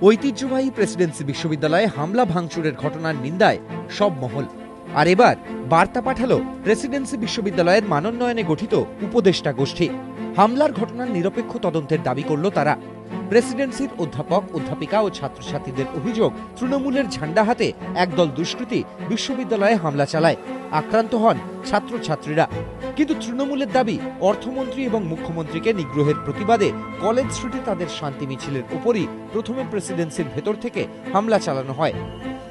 ঐতিহ্যবাহী প্রেসিডেন্সি বিশ্ববিদ্যালয়ে হামলা ভাঙচুরের ঘটনার নিন্দায় সব মহল। আর এবার বার্তা পাঠালো প্রেসিডেন্সি বিশ্ববিদ্যালয়ের মানোন্নয়নে গঠিত উপদেষ্টা গোষ্ঠী। হামলার ঘটনার নিরপেক্ষ তদন্তের দাবি করল তারা। প্রেসিডেন্সির অধ্যাপক অধ্যাপিকা ও ছাত্রছাত্রীদের অভিযোগ, তৃণমূলের ঝান্ডা হাতে একদল দুষ্কৃতী বিশ্ববিদ্যালয়ে হামলা চালায়। আক্রান্ত হন ছাত্রছাত্রীরা। কিন্তু তৃণমূলের দাবি, অর্থমন্ত্রী এবং মুখ্যমন্ত্রীকে নিগ্রহের প্রতিবাদে কলেজ স্ট্রিটে তাদের শান্তি মিছিলের উপরই প্রথমে প্রেসিডেন্সির ভেতর থেকে হামলা চালানো হয়।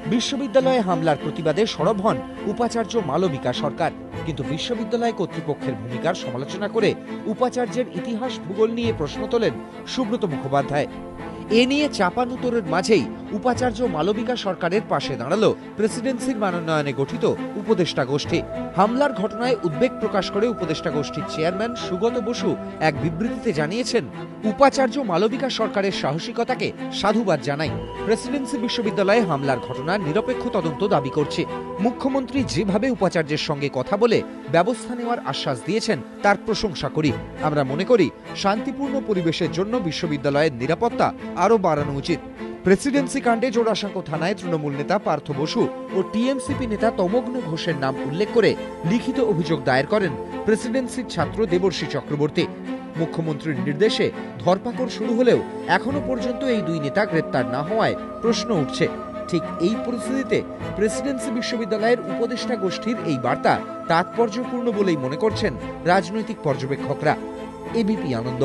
বিশ্ববিদ্যালয়ে হামলার প্রতিবাদে সরব হন উপাচার্য মালবিকা সরকার। কিন্তু বিশ্ববিদ্যালয় কর্তৃপক্ষের ভূমিকার সমালোচনা করে উপাচার্যের ইতিহাস ভূগোল নিয়ে প্রশ্ন তোলেন সুব্রত মুখোপাধ্যায়। এ নিয়ে চাপানুতোরের মাঝেই উপাচার্য মালবিকা সরকারের পাশে দাঁড়ালো প্রেসিডেন্সির মানোন্নয়নে গঠিত উপদেষ্টা গোষ্ঠী। হামলার ঘটনায় উদ্বেগ প্রকাশ করে উপদেষ্টা গোষ্ঠীর চেয়ারম্যান সুগত বসু এক বিবৃতিতে জানিয়েছেন, উপাচার্য মালবিকা সরকারের সাহসিকতাকে সাধুবাদ জানাই। প্রেসিডেন্সি বিশ্ববিদ্যালয়ে হামলার ঘটনার নিরপেক্ষ তদন্ত দাবি করছে। মুখ্যমন্ত্রী যেভাবে উপাচার্যের সঙ্গে কথা বলে ব্যবস্থা নেওয়ার আশ্বাস দিয়েছেন তার প্রশংসা করি। আমরা মনে করি শান্তিপূর্ণ পরিবেশের জন্য বিশ্ববিদ্যালয়ের নিরাপত্তা আরও বাড়ানো উচিত। প্রেসিডেন্সি কাণ্ডে জোড়াসাঁকো থানায় তৃণমূল নেতা পার্থ বসু ও টিএমসিপি নেতা তমগ্ন ঘোষের নাম উল্লেখ করে লিখিত অভিযোগ দায়ের করেন প্রেসিডেন্সির ছাত্র দেবর্ষী চক্রবর্তী। মুখ্যমন্ত্রীর নির্দেশে ধরপাকড় শুরু হলেও এখনো পর্যন্ত এই দুই নেতা গ্রেপ্তার না হওয়ায় প্রশ্ন উঠছে। ঠিক এই পরিস্থিতিতে প্রেসিডেন্সি বিশ্ববিদ্যালয়ের উপদেষ্টা গোষ্ঠীর এই বার্তা তাৎপর্যপূর্ণ বলেই মনে করছেন রাজনৈতিক পর্যবেক্ষকরা। এবিপি আনন্দ।